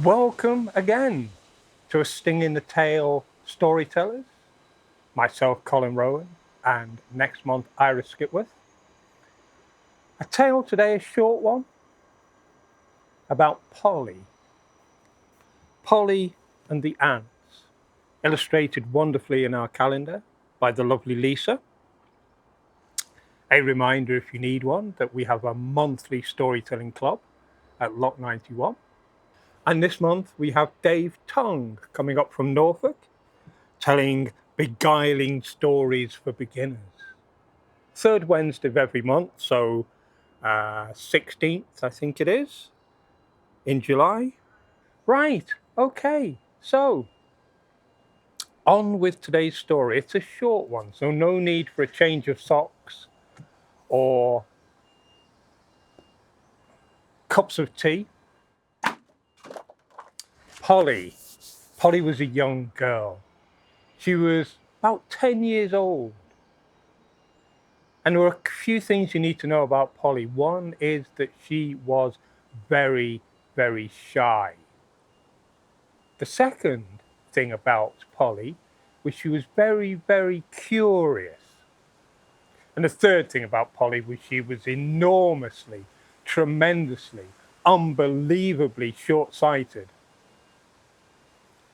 Welcome again to a Sting in the Tail Storytellers. Myself, Colin Rowan, and next month, Iris Skipworth. A tale today, a short one, about Polly. Polly and the Ants, illustrated wonderfully in our calendar by the lovely Lisa. A reminder, if you need one, that we have a monthly storytelling club at Lock 91. And this month, we have Dave Tongue coming up from Norfolk, telling beguiling stories for beginners. Third Wednesday of every month, so 16th, I think it is, in July. Right, okay, so on with today's story. It's a short one, so no need for a change of socks or cups of tea. Polly. Polly was a young girl. She was about 10 years old. And there are a few things you need to know about Polly. One is that she was very, very shy. The second thing about Polly was she was very, very curious. And the third thing about Polly was she was enormously, tremendously, unbelievably short-sighted.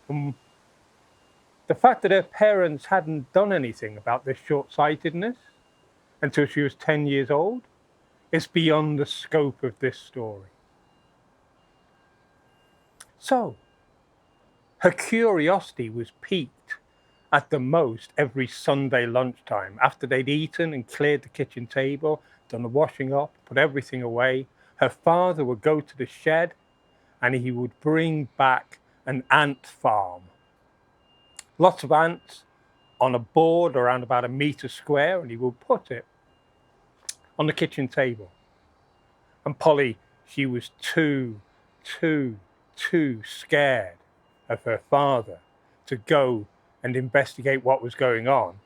The fact that her parents hadn't done anything about this short-sightedness until she was 10 years old is beyond the scope of this story. So, her curiosity was piqued at the most every Sunday lunchtime. After they'd eaten and cleared the kitchen table, done the washing up, put everything away, her father would go to the shed and he would bring back an ant farm. Lots of ants on a board around about a meter square, and he would put it on the kitchen table. And Polly, she was too scared of her father to go and investigate what was going on.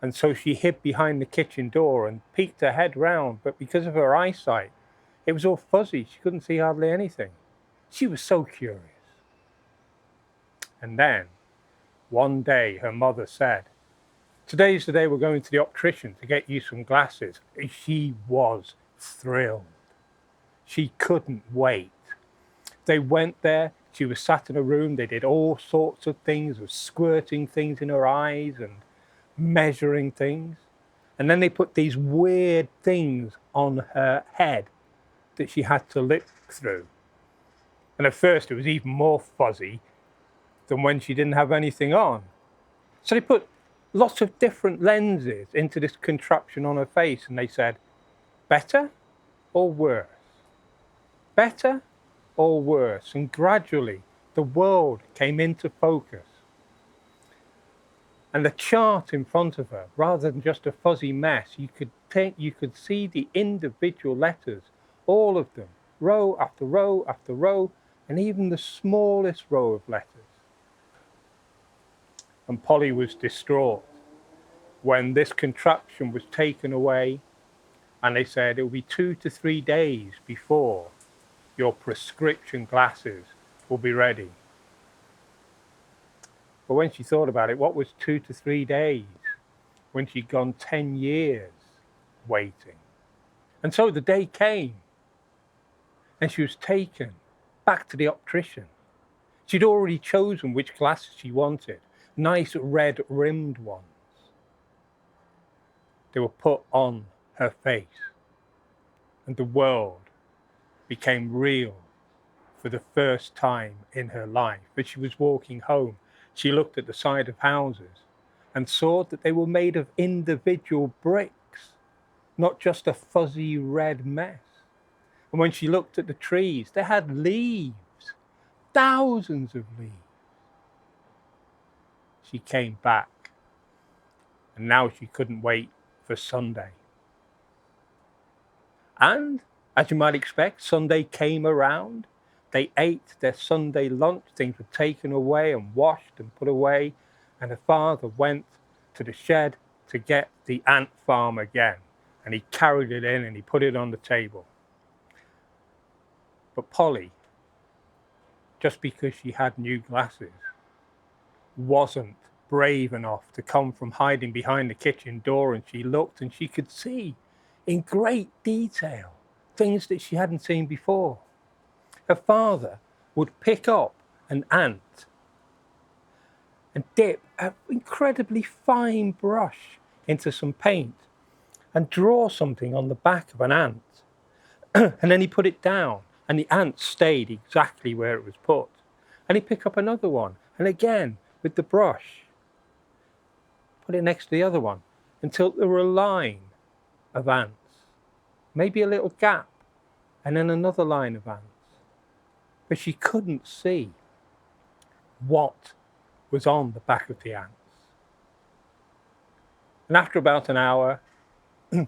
And so she hid behind the kitchen door and peeked her head round, but because of her eyesight, it was all fuzzy. She couldn't see hardly anything. She was so curious. And then, one day, her mother said, "Today's the day we're going to the optician to get you some glasses." She was thrilled. She couldn't wait. They went there. She was sat in a room. They did all sorts of things, of squirting things in her eyes and measuring things. And then they put these weird things on her head that she had to look through. And at first it was even more fuzzy than when she didn't have anything on. So they put lots of different lenses into this contraption on her face, and they said, better or worse? Better or worse? And gradually the world came into focus. And the chart in front of her, rather than just a fuzzy mess, you could see the individual letters, all of them, row after row after row, and even the smallest row of letters. And Polly was distraught when this contraption was taken away, and they said it will be 2 to 3 days before your prescription glasses will be ready. But when she thought about it, what was 2 to 3 days when she'd gone 10 years waiting? And so the day came, and she was taken back to the optician. She'd already chosen which glasses she wanted, nice red rimmed ones. They were put on her face, and the world became real for the first time in her life. As she was walking home, she looked at the side of houses and saw that they were made of individual bricks, not just a fuzzy red mess. And when she looked at the trees, they had leaves, thousands of leaves. She came back, and now she couldn't wait for Sunday. And, as you might expect, Sunday came around. They ate their Sunday lunch. Things were taken away and washed and put away. And her father went to the shed to get the ant farm again. And he carried it in and he put it on the table. But Polly just because she had new glasses, wasn't brave enough to come from hiding behind the kitchen door, and she looked and she could see in great detail things that she hadn't seen before. Her father would pick up an ant and dip an incredibly fine brush into some paint and draw something on the back of an ant. And then he put it down, and the ant stayed exactly where it was put. And he picked up another one, and again, with the brush, put it next to the other one, until there were a line of ants, maybe a little gap, and then another line of ants. But she couldn't see what was on the back of the ants. And after about an hour,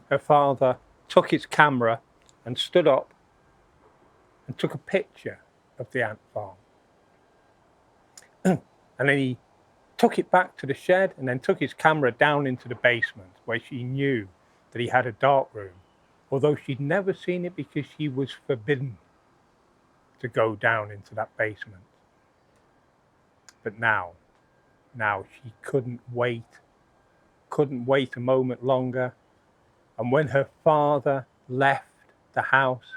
her father took his camera and stood up and took a picture of the ant farm. And then he took it back to the shed and then took his camera down into the basement, where she knew that he had a dark room, although she'd never seen it because she was forbidden to go down into that basement. But now she couldn't wait a moment longer. And when her father left the house,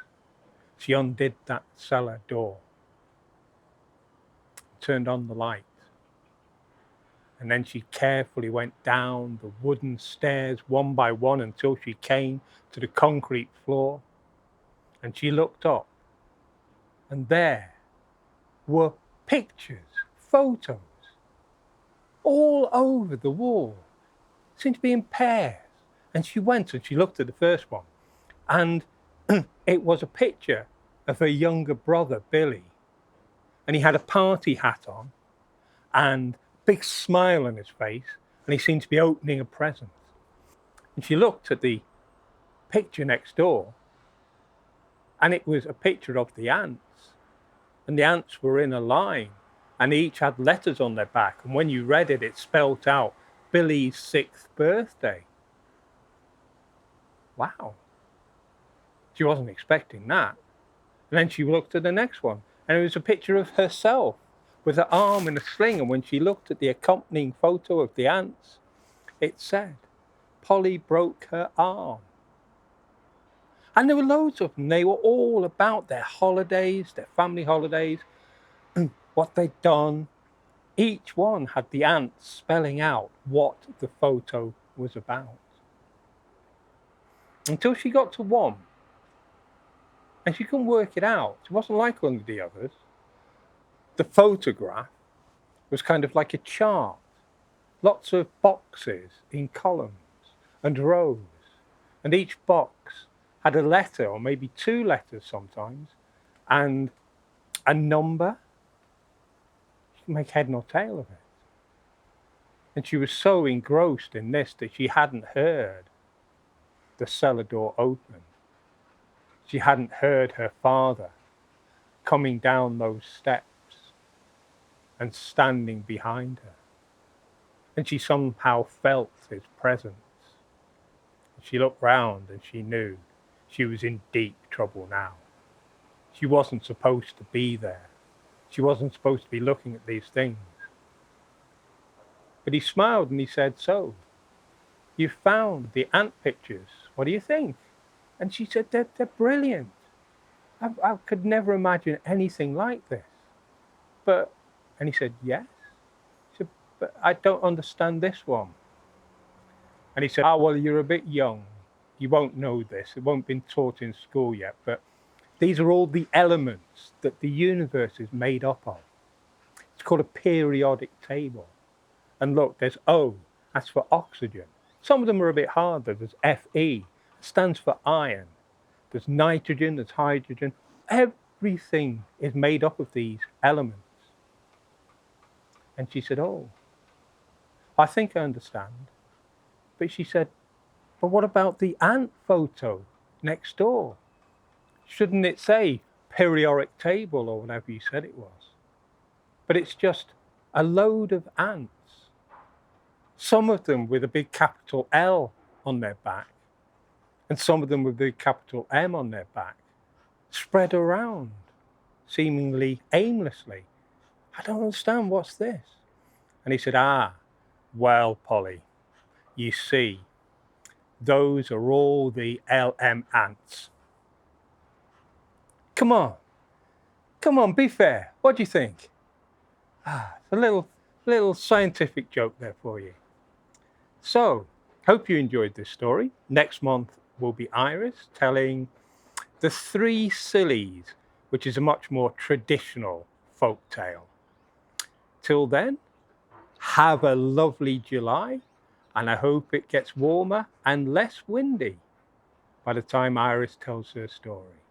she undid that cellar door, turned on the light, and then she carefully went down the wooden stairs one by one until she came to the concrete floor. And she looked up, and there were pictures, photos, all over the wall. It seemed to be in pairs. And she went and she looked at the first one, and it was a picture of her younger brother, Billy. And he had a party hat on and a big smile on his face, and he seemed to be opening a present. And she looked at the picture next door, and it was a picture of the ants. And the ants were in a line, and they each had letters on their back. And when you read it, it spelled out Billy's 6th birthday. Wow. She wasn't expecting that. And then she looked at the next one, and it was a picture of herself with her arm in a sling. And when she looked at the accompanying photo of the ants, it said, Polly broke her arm. And there were loads of them. They were all about their holidays, their family holidays, what they'd done. Each one had the ants spelling out what the photo was about. Until she got to one, and she couldn't work it out. It wasn't like one of the others. The photograph was kind of like a chart. Lots of boxes in columns and rows. And each box had a letter, or maybe 2 letters sometimes, and a number. You can make head nor tail of it. And she was so engrossed in this that she hadn't heard the cellar door open. She hadn't heard her father coming down those steps and standing behind her. And she somehow felt his presence. She looked round and she knew she was in deep trouble now. She wasn't supposed to be there. She wasn't supposed to be looking at these things. But he smiled and he said, so, you found the ant pictures. What do you think? And she said, they're brilliant. I could never imagine anything like this. And he said, yes. He said, but I don't understand this one. And he said, well, you're a bit young. You won't know this. It won't been taught in school yet. But these are all the elements that the universe is made up of. It's called a periodic table. And look, there's O, that's for oxygen. Some of them are a bit harder. There's Fe, stands for iron. There's nitrogen, there's hydrogen. Everything is made up of these elements. And she said, oh, I think I understand. But she said, but what about the ant photo next door? Shouldn't it say periodic table or whatever you said it was? But it's just a load of ants. Some of them with a big capital L on their back, and some of them with a big capital M on their back, spread around. seemingly aimlessly. I don't understand, what's this? And he said, well, Polly, you see, those are all the LM ants. Come on, be fair. What do you think? It's a little scientific joke there for you. So, hope you enjoyed this story. Next month will be Iris telling The Three Sillies, which is a much more traditional folk tale. Till then, have a lovely July, and I hope it gets warmer and less windy by the time Iris tells her story.